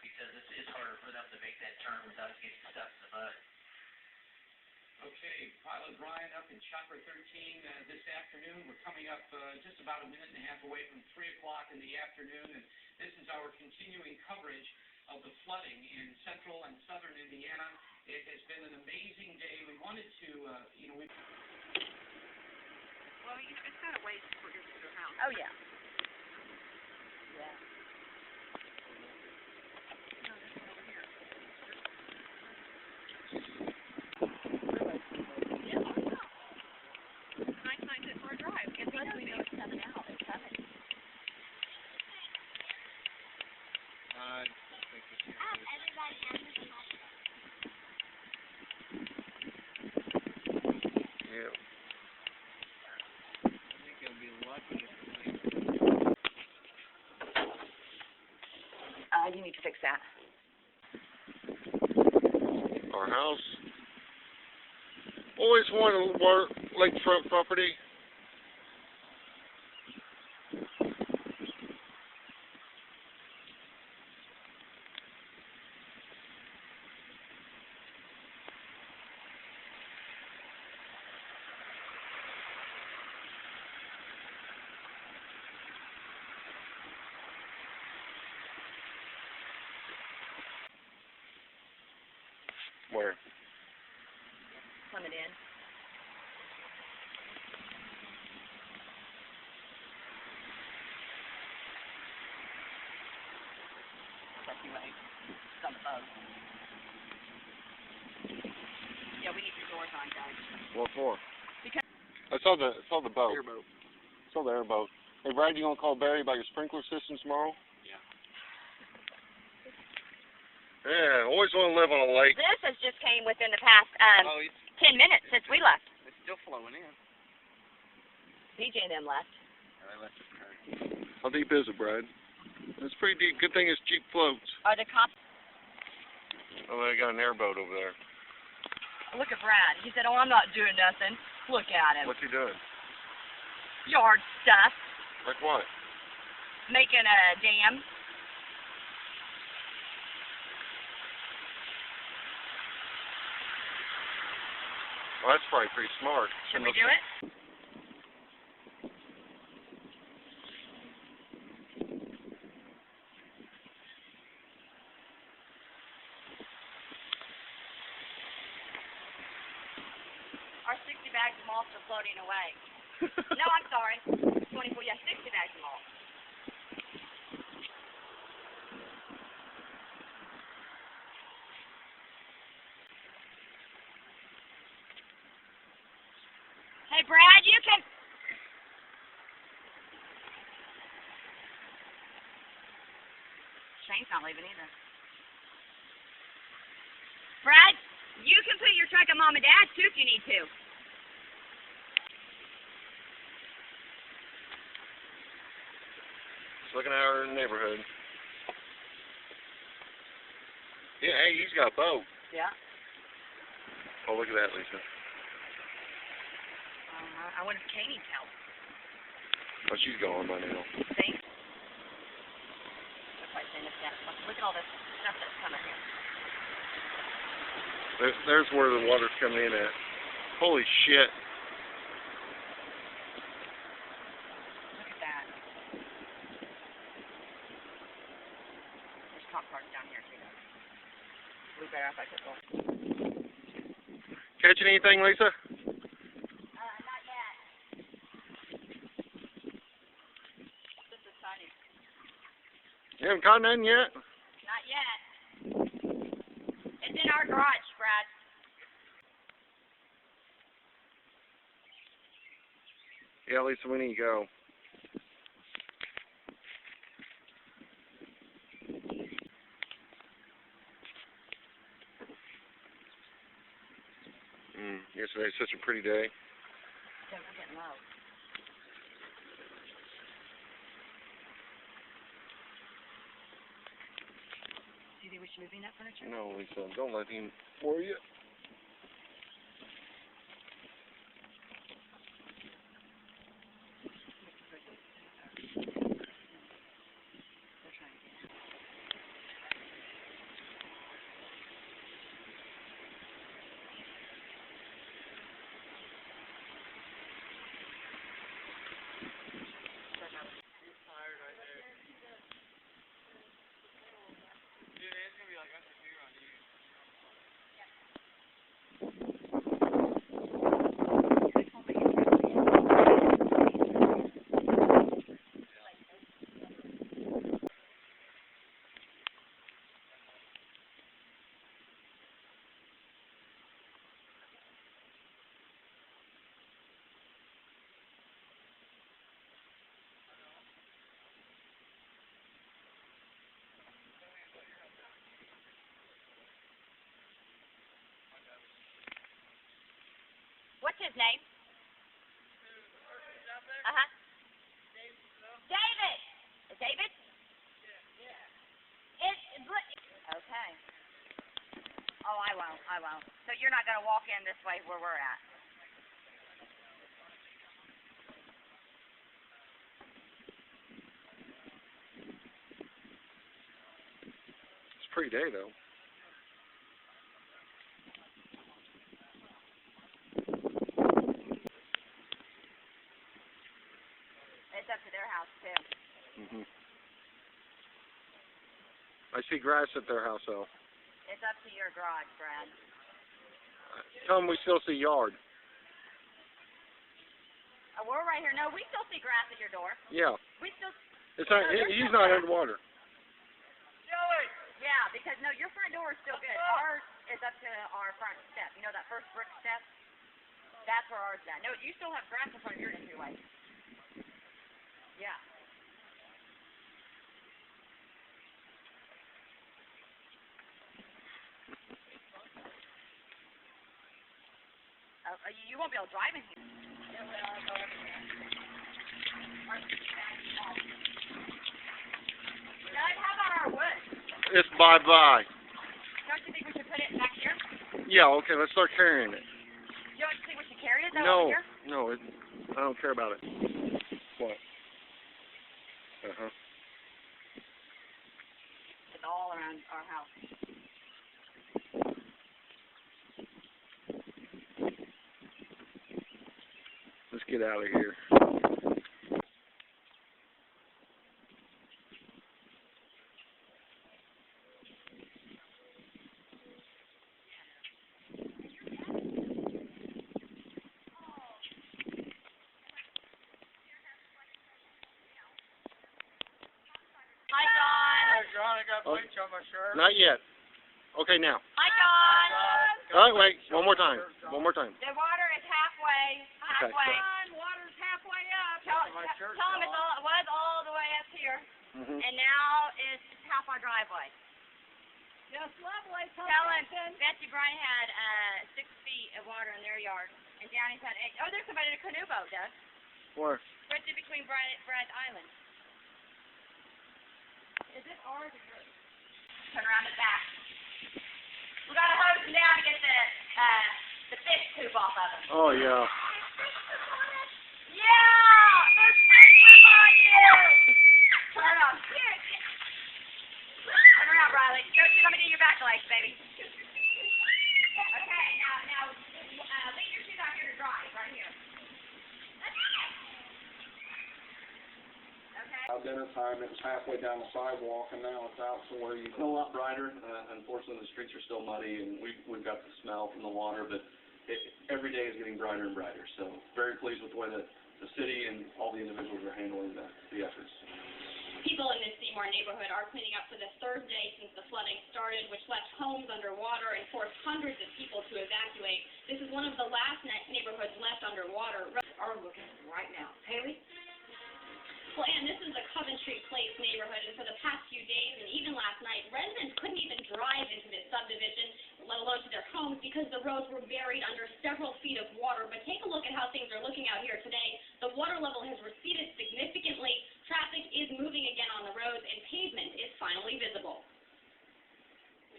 because it's harder for them to make that turn without getting stuck in the mud. Okay, Pilot Brian up in Chopper 13 this afternoon. We're coming up just about a minute and a half away from 3 o'clock in the afternoon, and this is our continuing coverage of the flooding in central and southern Indiana. It has been an amazing day. We wanted to, Well, it's got a ways before it gets to your house. Oh, yeah. Yeah. You need to fix that. Our house. Always wanted to work lakefront property. Where? Plummet in. That's you right. It's on the boat. Yeah, we need your doors on, guys. What for? Because I saw the boat. airboat. Saw the airboat. Hey Brad, you gonna call Barry about your sprinkler system tomorrow? Yeah. Yeah, always want to live on a lake. this has just came within the past 10 minutes since we left. It's still flowing in. BJ and them left. I left it for her. How deep is it, Brad? It's pretty deep. Good thing it's cheap floats. Are the cops? Oh, they got an airboat over there. Look at Brad. He said, "Oh, I'm not doing nothing." Look at him. What's he doing? Yard stuff. Like what? Making a dam. Well, that's probably pretty smart. Should we do it? Our 60 bags of mulch are floating away. No, I'm sorry. 24, yeah, 60 bags of mulch. Hey, Brad, you can... Shane's not leaving either. Brad, you can put your truck at Mom and Dad's too if you need to. Just looking at our neighborhood. Yeah, hey, he's got a boat. Yeah. Oh, look at that, Lisa. I wonder if Kay needs help. Oh, she's gone by now. See? That's why I'm saying this. Look at all this stuff that's coming here. There's where the water's coming in at. Holy shit. Look at that. There's top parts down here too. We better off I could go. Catching anything, Lisa? Not yet. This is sunny. You haven't caught nothing yet? Not yet. It's in our garage, Brad. Yeah, Lisa, we need to go. Yesterday's such a pretty day. Yeah, we're getting low. Do you think we should move in that furniture? No, Lisa, don't let him worry you. What's his name? Uh-huh. David! David? Okay. Oh, I won't. So you're not going to walk in this way where we're at? It's a pretty day, though. It's up to their house, too. Mhm. I see grass at their house, though. It's up to your garage, Brad. Tell them we still see yard. We're right here. No, we still see grass at your door. Yeah. We still... It's not. He's not underwater. Yeah, because, no, your front door is still good. Ours is up to our front step. You know that first brick step? That's where ours is at. No, you still have grass in front of your entryway. Yeah. You won't be able to drive in here. Yeah, well, I'll go over there. Doug, how about our wood? It's bye-bye. Don't you think we should put it back here? Yeah, okay, let's start carrying it. You don't think we should carry it, though, No, over here? no, I don't care about it. What? Uh-huh. It's all around our house. Let's get out of here. Hi, John. Hey, John, I got bleach on my shirt. Not yet. Okay, now. Hi, John. All right, wait. One more time. One more time. The water is halfway. Okay. Water's halfway up. My shirt's Tell them it was all the way up here, Mhm. and now it's half our driveway. Yes, lovely. Tell them Betsy Bryan had 6 feet of water in their yard, and Downey's had 8. Oh, there's somebody in a canoe boat, Doug. Where? Right in between Brad's Island. Is it ours or yours? Turn around and back. We got to hose them down to get the fish poop off of them. Oh, yeah. Yeah! There's fish on you! Turn on. Turn around, Riley. Let me do your back legs, baby. Okay, now, leave your shoes out here to dry, right here. Okay. At dinner time, it was halfway down the sidewalk, and now it's out to where you. It's a lot brighter. Unfortunately, the streets are still muddy, and we've got the smell from the water, but every day is getting brighter and brighter. So very pleased with the way that the city and all the individuals are handling the efforts. People in this Seymour neighborhood are cleaning up for the third day since the flooding started, which left homes underwater and forced hundreds of people to evacuate. This is one of the last neighborhoods left underwater. Are looking right now. Haley? Well, Ann, this is a Coventry Place neighborhood, and for the past few days and even last night, residents couldn't even drive into this subdivision, let alone to their homes, because the roads were buried under several feet of water. But take a look at how things are looking out here today. The water level has receded significantly. Traffic is moving again on the roads, and pavement is finally visible.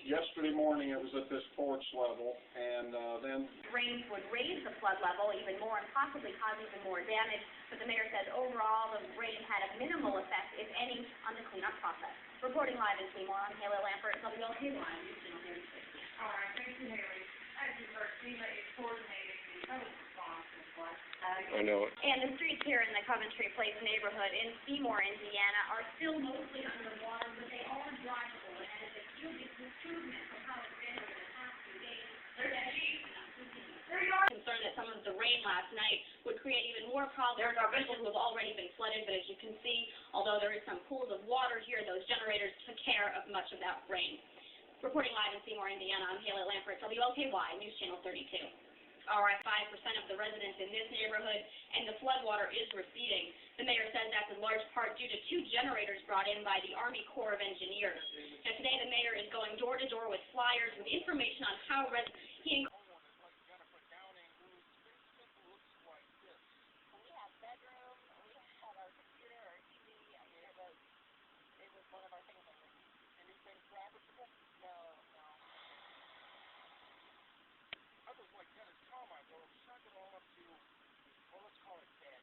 Yesterday morning, it was at this porch level, and then Rains would raise the flood level even more and possibly cause even more damage, but the mayor said overall the rain had a minimal effect, if any, on the cleanup process. Reporting live in Seymour, I'm Haley Lampert, WLK Live, News Channel 36. All right, thank you, Haley. As you heard, FEMA is coordinating the total response to the flood. I know it. And the streets here in the Coventry Place neighborhood in Seymour, Indiana, are still mostly underwater, but they are drivable, and as a huge improvement from how it's been over the past few days, Concerned that some of the rain last night would create even more problems for people who have already been flooded, but as you can see, although there is some pools of water here, those generators took care of much of that rain. Reporting live in Seymour, Indiana, I'm Haley Lampert, WLKY, News Channel 32. All right, 5% of the residents in this neighborhood, and the floodwater is receding. The mayor says that's in large part due to 2 generators brought in by the Army Corps of Engineers. Now, today the mayor is going door to door with flyers with information on how he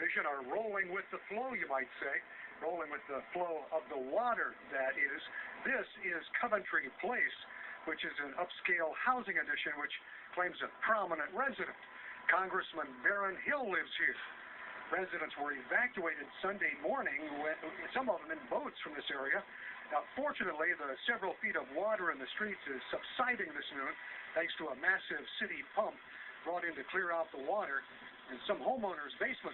vision are rolling with the flow, you might say. Rolling with the flow of the water, that is. This is Coventry Place, which is an upscale housing addition which claims a prominent resident. Congressman Baron Hill lives here. Residents were evacuated Sunday morning, some of them in boats from this area. Now, fortunately, the several feet of water in the streets is subsiding this noon thanks to a massive city pump brought in to clear out the water. And some homeowners' basements